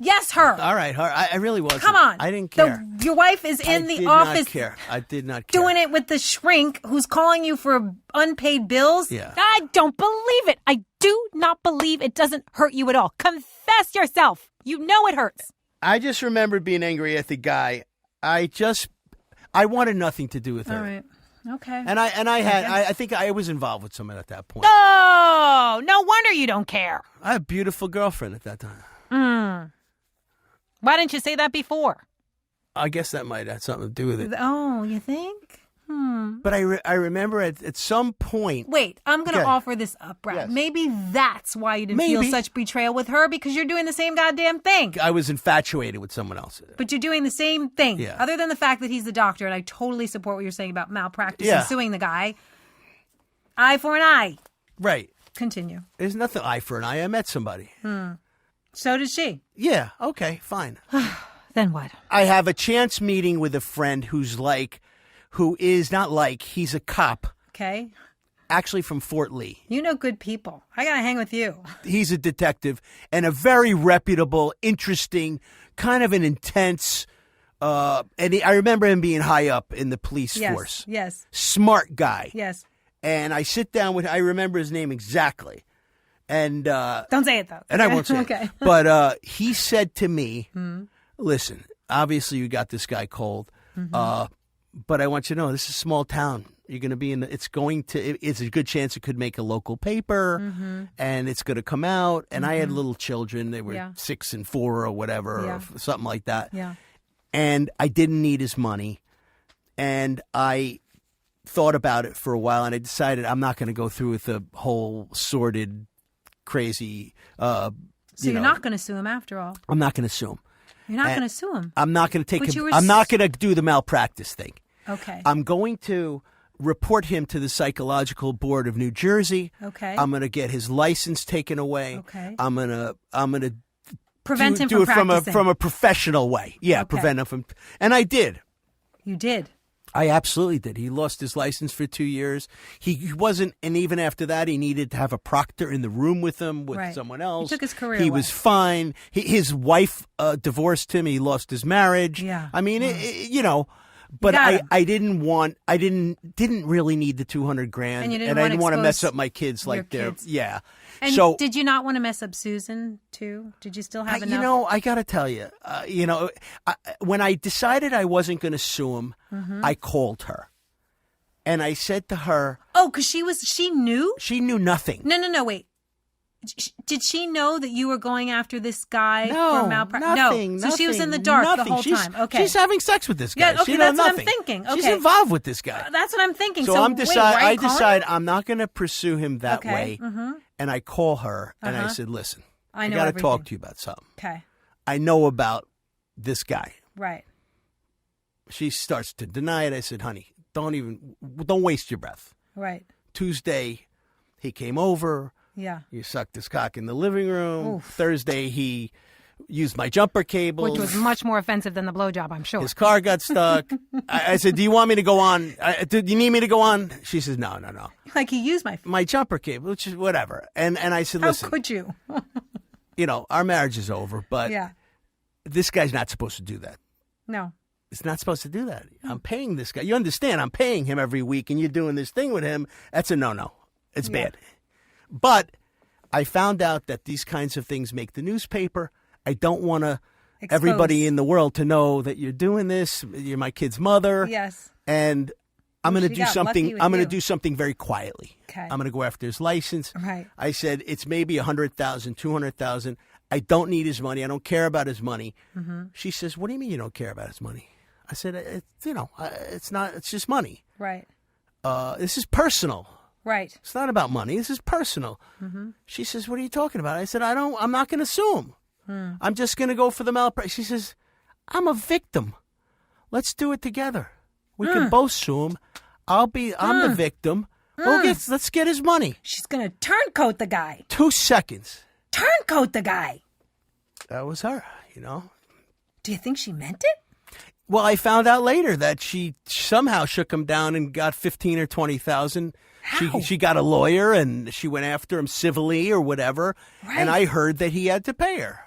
Yes, her. All right, her. I really wasn't. Come on. I didn't care. Your wife is in the office. I did not care. Doing it with the shrink who's calling you for unpaid bills. Yeah. I don't believe it. I do not believe it doesn't hurt you at all. Confess yourself. You know it hurts. I just remember being angry at the guy. I wanted nothing to do with her. All right. Okay. And I think I was involved with someone at that point. Oh, no wonder you don't care. I had a beautiful girlfriend at that time. Why didn't you say that before? I guess that might have something to do with it. Oh, you think? But I remember at some point. Wait, I'm going to offer this up, Brad. Yes. Maybe that's why you didn't feel such betrayal with her, because you're doing the same goddamn thing. I was infatuated with someone else. But you're doing the same thing. Yeah. Other than the fact that he's the doctor, and I totally support what you're saying about malpractice and suing the guy. Eye for an eye. Right. Continue. There's nothing eye for an eye. I met somebody. So did she. Yeah. Okay. Fine. Then what? I have a chance meeting with a friend he's a cop. Okay. Actually from Fort Lee. You know good people. I got to hang with you. He's a detective and a very reputable, interesting, kind of an intense, I remember him being high up in the police force. Yes. Smart guy. Yes. And I sit down with, I remember his name exactly. And don't say it, though. And I won't say okay. it. But he said to me, listen, obviously you got this guy cold, but I want you to know this is a small town. You're going to be it's a good chance it could make a local paper, and it's going to come out. And I had little children. They were 6 and 4 or whatever, or something like that. Yeah. And I didn't need his money. And I thought about it for a while, and I decided I'm not going to go through with the whole sordid, crazy. So you're not going to sue him after all. I'm not going to sue him. You're not going to sue him. I'm not going to I'm not going to do the malpractice thing. Okay. I'm going to report him to the Psychological Board of New Jersey. Okay. I'm going to get his license taken away. Okay. I'm going to prevent him do from it practicing. from a professional way. Yeah, Okay. prevent him from. And I did. You did. I absolutely did. He lost his license for 2 years. He wasn't, and even after that, he needed to have a proctor in the room with him, with Right. someone else. He took his career He away. was fine. His wife divorced him. He lost his marriage. Yeah. I mean, but got him. I didn't really need the $200,000, And you didn't I want didn't to want to mess expose up my kids your like they're, kids. yeah. And so did you not want to mess up Susan, too? Did you still have enough? I got to tell you, when I decided I wasn't going to sue him, I called her. And I said to her, Oh, because she knew? she knew nothing. No, wait. Did she know that you were going after this guy No, for malpractice? nothing. No. So she was in the dark nothing. the whole She's, time. Okay. She's having sex with this guy. Yeah, okay, she knows that's what I'm nothing. thinking. She's Okay. involved with this guy. That's what I'm thinking. So I decide I'm not going to pursue him that Okay, way. And I call her and I said, listen, I I know got to everything. talk to you about something. Okay. I know about this guy. Right. She starts to deny it. I said, honey, don't waste your breath. Right. Tuesday, he came over. Yeah. You sucked his cock in the living room. Oof. Thursday, he used my jumper cables. Which was much more offensive than the blowjob, I'm sure. His car got stuck. I said, do you want me to go on? Do you need me to go on? She says, no. Like he used My jumper cable, which is whatever. And I said, How listen, could you? our marriage is over, but Yeah. this guy's not supposed to do that. No. It's not supposed to do that. I'm paying this guy. You understand? I'm paying him every week, and you're doing this thing with him. That's a no-no. It's bad. But I found out that these kinds of things make the newspaper. I don't want everybody in the world to know that you're doing this. You're my kid's mother. Yes. And I'm going to do got lucky something. with I'm going you. to do something very quietly. Okay. I'm going to go after his license. Right. I said it's maybe $100,000, $200,000. I don't need his money. I don't care about his money. She says, "What do you mean you don't care about his money?" I said, "It's not. It's just money. Right. This is personal. Right. It's not about money. This is personal." She says, "What are you talking about?" I said, I'm not going to sue him. I'm just going to go for the malpractice." She says, "I'm a victim. Let's do it together. We can both sue him. I'm the victim. Let's get his money." She's going to turncoat the guy. 2 seconds. Turncoat the guy. That was her, Do you think she meant it? Well, I found out later that she somehow shook him down and got 15 or 20,000. How? She got a lawyer and she went after him civilly or whatever. Right. And I heard that he had to pay her.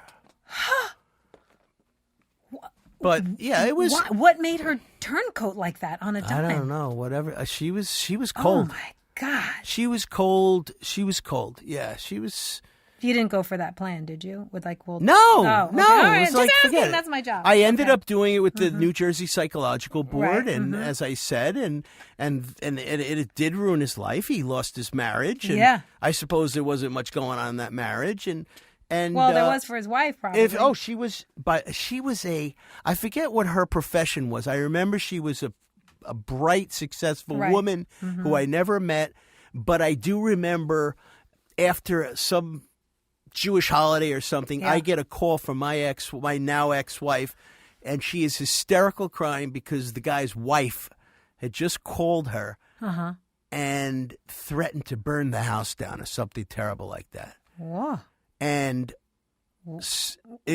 But yeah, it was. What made her turncoat like that on a dime? I don't know. Whatever. She was Oh cold. my God. She was cold. Yeah, she was. You didn't go for that plan, did you? With no. No, Okay. no. All right. It was Just like, asking. forget it. That's my job. I ended Okay. up doing it with the New Jersey Psychological Board, Right. and as I said, and it did ruin his life. He lost his marriage. And Yeah. I suppose there wasn't much going on in that marriage, and Well, there was for his wife, probably. she was I forget what her profession was. I remember she was a bright, successful Right. woman who I never met, but I do remember after some Jewish holiday or something, Yeah. I get a call from my now ex-wife, and she is hysterical crying because the guy's wife had just called her and threatened to burn the house down or something terrible like that. Whoa. And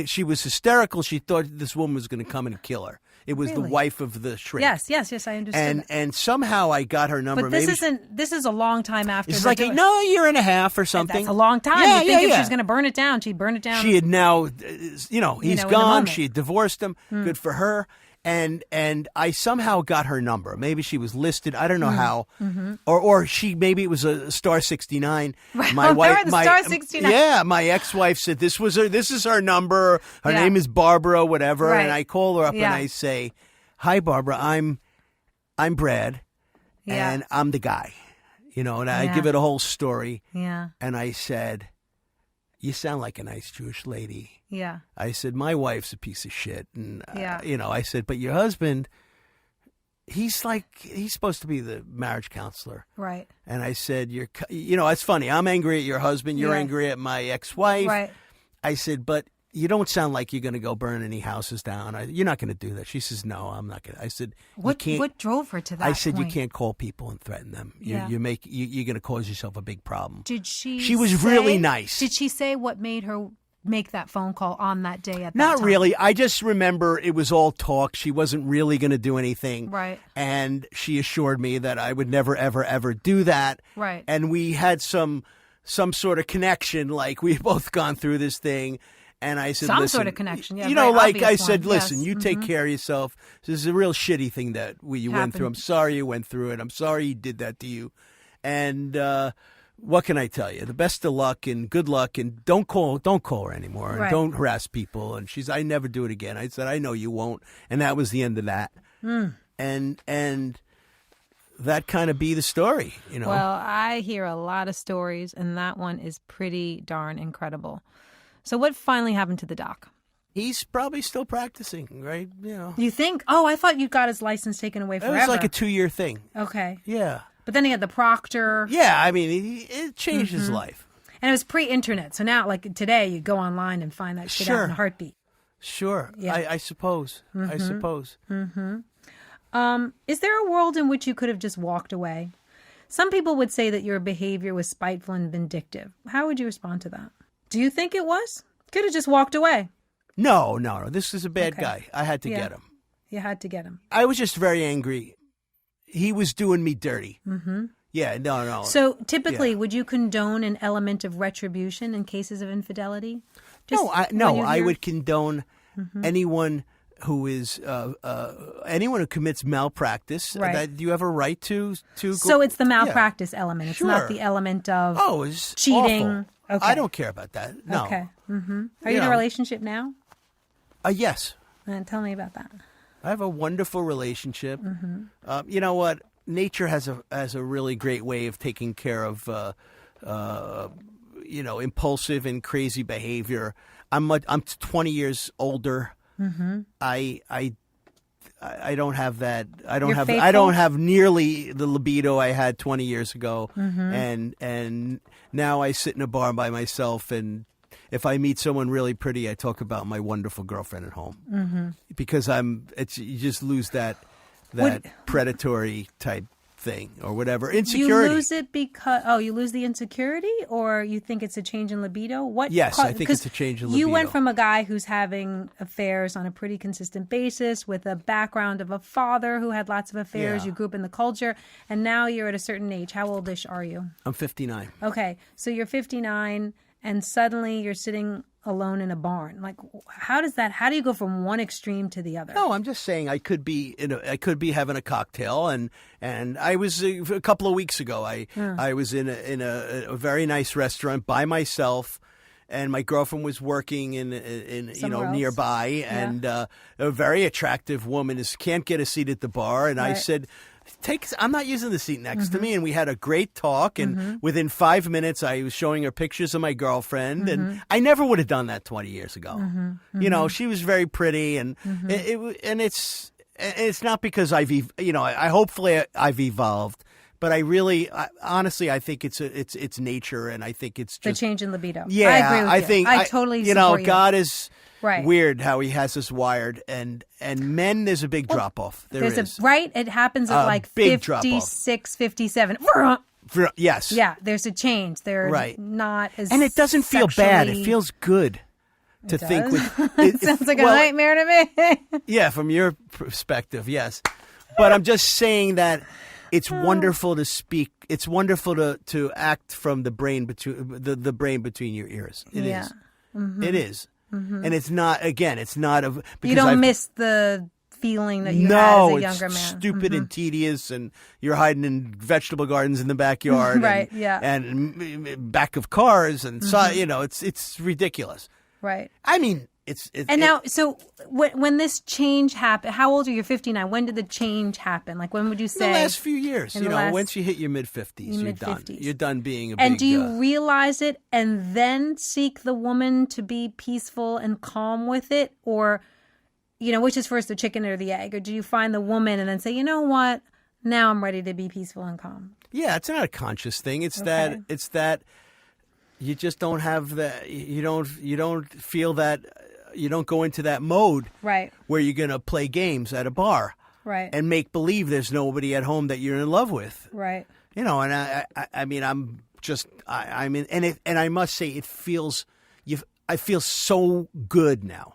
she was hysterical. She thought this woman was going to come and kill her. It was the Really? wife of the shrink. Yes, I understand. And somehow I got her number. But this Maybe this is a long time after. it's the like a year and a half or something. That's a long time. Yeah, you think if yeah. she's going to burn it down, she'd burn it down. She had now, he's in a gone. moment. She had divorced him. Good for her. And I somehow got her number. Maybe she was listed. I don't know how. Or maybe it was a star 69. My wife, star 69. Yeah, my ex-wife said this is her number. Her name is Barbara, whatever. Right. And I call her up and I say, "Hi, Barbara. I'm Brad, and I'm the guy." And I give it a whole story. Yeah. And I said, "You sound like a nice Jewish lady." Yeah. I said, "My wife's a piece of shit." And, Yeah. I said, "But your husband, he's supposed to be the marriage counselor." Right. And I said, it's funny. I'm angry at your husband. You're angry at my ex-wife. Right. I said, "But you don't sound like you're going to go burn any houses down. You're not going to do that." She says, "No, I'm not going to." I said, What drove her to that I said, point? "You can't call people and threaten them. You're going to cause yourself a big problem." Did she? She was really nice. Did she say what made her make that phone call on that day at that Not time? really. I just remember it was all talk. She wasn't really going to do anything. Right. And she assured me that I would never, ever, ever do that. Right. And we had some sort of connection, like we've both gone through this thing. And I said, Some "Listen, sort of connection, yeah, like very I obvious said, one, listen, yes. you take care of yourself. This is a real shitty thing that you went through. I'm Happened. sorry you went through it. I'm sorry he did that to you. And what can I tell you? The best of luck and good luck. And don't call her anymore. And Right. don't harass people." And she's, "I never do it again." I said, "I know you won't." And that was the end of that. And that kind of be the story, Well, I hear a lot of stories, and that one is pretty darn incredible. So what finally happened to the doc? He's probably still practicing, right? You think? Oh, I thought you got his license taken away It forever. was like a 2-year thing. Okay. Yeah. But then he had the proctor. Yeah, I mean, it changed his life. And it was pre-internet. So now, like today, you go online and find that shit out in a heartbeat. Sure. Yeah. I suppose. I suppose. Is there a world in which you could have just walked away? Some people would say that your behavior was spiteful and vindictive. How would you respond to that? Do you think it was? Could have just walked away. No. This is a bad Okay. guy. I had to Yeah. get him. You had to get him. I was just very angry. He was doing me dirty. Mm-hmm. Yeah, no. So typically, would you condone an element of retribution in cases of infidelity? I would condone anyone who is anyone who commits malpractice. Right. Do you have a right to? So it's the malpractice element. It's not Sure. the element of It's cheating. awful. Okay. I don't care about that. No. Okay. Are you in a relationship now? Yes. Tell me about that. I have a wonderful relationship. You know what? Nature has a really great way of taking care of impulsive and crazy behavior. I'm 20 years older. I don't have that. I don't You're have. faithful? I don't have nearly the libido I had 20 years ago. And now I sit in a bar by myself, and if I meet someone really pretty, I talk about my wonderful girlfriend at home. Because you just lose that predatory type thing or whatever. Insecurity. You lose it because you lose the insecurity, or you think it's a change in libido? What? Yes, I think it's a change in libido. You went from a guy who's having affairs on a pretty consistent basis with a background of a father who had lots of affairs. Yeah. You grew up in the culture, and now you're at a certain age. How oldish are you? I'm 59. Okay, so you're 59, and suddenly you're sitting alone in a barn. Like, how do you go from one extreme to the other? No, I'm just saying I could be having a cocktail, and I was a couple of weeks ago. I was in a very nice restaurant by myself, and my girlfriend was working in Somewhere else. nearby, and a very attractive woman can't get a seat at the bar, and I Right. said, I'm not using the seat next to me. And we had a great talk. And within 5 minutes, I was showing her pictures of my girlfriend. And I never would have done that 20 years ago. She was very pretty. And it's not because hopefully I've evolved. But honestly, I think it's nature. And I think it's just The change in libido. Yeah, I agree with I you. think I totally support you. God is Right. weird how he has us wired, and men, there's a big drop off. There's it happens at like big drop-off. 56, 57. Yes. Yeah, there's a change. They're Right. not as And it doesn't feel bad. It feels good to think with. It sounds like a nightmare to me. Yeah, from your perspective, yes. But I'm just saying that it's wonderful to speak. It's wonderful to act from the brain between the brain between your ears. It is. It is. And it's not. Again, it's not a. You don't miss the feeling that you had as a younger it's man. stupid and tedious, and you're hiding in vegetable gardens in the backyard, Right, and, yeah. and back of cars, and it's ridiculous. Right. I mean, now, so when this change happened, how old are you? 59. When did the change happen? Like, when would you say? The last few years. Once you hit your mid-50s, you're done. You're done being a big... And do you realize it and then seek the woman to be peaceful and calm with it? Or, which is first, the chicken or the egg? Or do you find the woman and then say, you know what? Now I'm ready to be peaceful and calm. Yeah, it's not a conscious thing. It's that you just don't have that. You don't feel that. You don't go into that mode, right, where you're going to play games at a bar, right, and make believe there's nobody at home that you're in love with, right. And I mean, I'm in, and I must say, I feel so good now.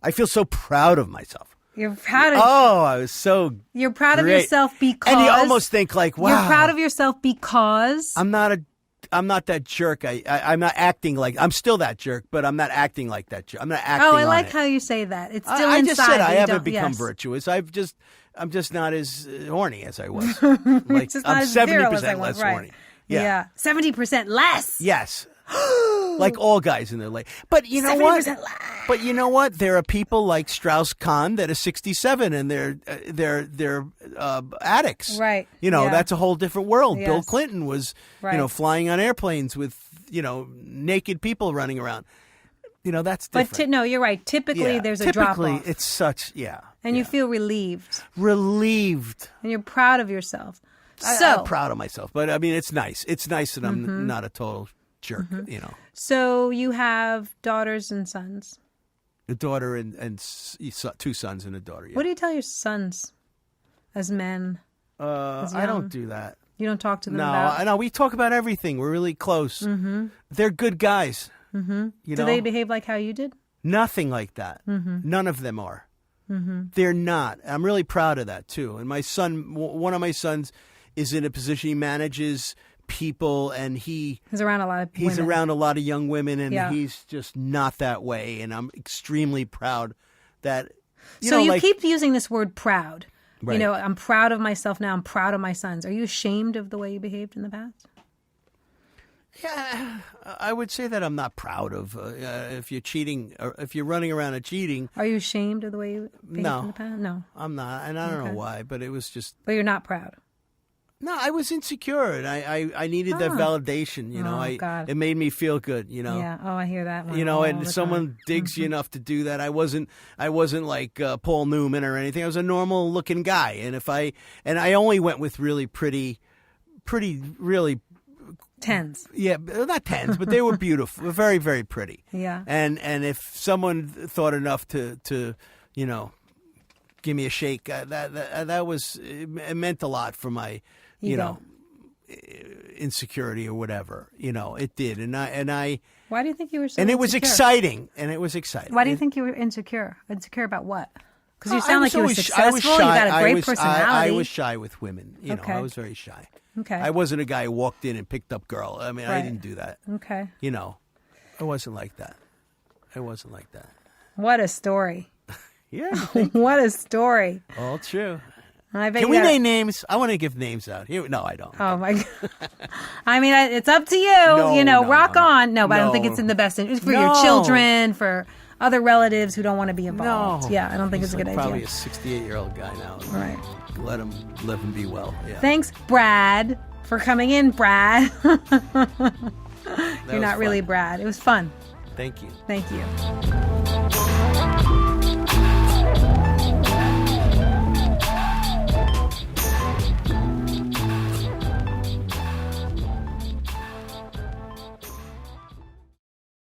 I feel so proud of myself. You're proud of I was so You're proud great. of yourself because, and you almost think like, wow, you're proud of yourself because I'm not that jerk. I'm not acting like... I'm still that jerk, but I'm not acting like that jerk. I'm not acting I like it. how you say that. It's still I inside. just said I you haven't don't- become yes. virtuous. I'm just not as horny as I was. It's just not I'm as virile 70% as I less was, right. horny. Yeah. 70% less. Yes. Like all guys in their late. But you know what? 70% less. But you know what? There are people like Strauss-Kahn that are 67 and they're addicts. Right. That's a whole different world. Yes. Bill Clinton was, Right. flying on airplanes with, naked people running around. That's But different. no, you're right. Typically, there's a drop Typically, off. it's such, And you feel relieved. relieved. And you're proud of yourself. I'm proud of myself, but I mean, it's nice. It's nice that I'm not a total jerk, So you have daughters and sons. A daughter and two sons and a daughter. Yeah. What do you tell your sons as men? I don't do that. You don't talk to them about? No, we talk about everything. We're really close. Mm-hmm. They're good guys. Mm-hmm. Do they behave like how you did? Nothing like that. Mm-hmm. None of them are. Mm-hmm. They're not. I'm really proud of that, too. And my son, one of my sons, is in a position, he manages people, and he's around a lot of women. He's around a lot of young women, and Yeah. he's just not that way. And I'm extremely proud that... You keep using this word proud. Right. I'm proud of myself now. I'm proud of my sons. Are you ashamed of the way you behaved in the past? Yeah, I would say that I'm not proud of if you're cheating or if you're running around and cheating. Are you ashamed of the way you behaved in the past? No. I'm not, and I don't know why, but it was just... But you're not proud? No, I was insecure, and I needed that validation, God. It made me feel good, Yeah, I hear that one. and someone digs you enough to do that. I wasn't like Paul Newman or anything. I was a normal looking guy, and I only went with really pretty, really... Tens. Yeah, not tens, but they were beautiful, very, very pretty. Yeah. And if someone thought enough to give me a shake, that was, it meant a lot for my, insecurity or whatever. It did, and I. Why do you think you were so? And it insecure? was exciting. Why do you think you were insecure? Insecure about what? Because you sound like you were successful. I was shy. You got a great personality. I was shy with women. Okay. I was very shy. Okay. I wasn't a guy who walked in and picked up girl. I mean, Right. I didn't do that. Okay. I wasn't like that. What a story. Yeah. What a story. All true. I bet Can you we got- name names? I want to give names out. Here, no, I don't. Oh my God. I mean, it's up to you. No, rock no. on. No, but I don't think No. it's in the best interest for your No. children, for other relatives who don't want to be involved. No. Yeah, I don't think it's a good Probably idea. a 68-year-old guy now. All right. Let him live and be well. Yeah. Thanks, Brad, for coming in, Brad. You're was not really fun. Brad. It was fun. Thank you. Thank you.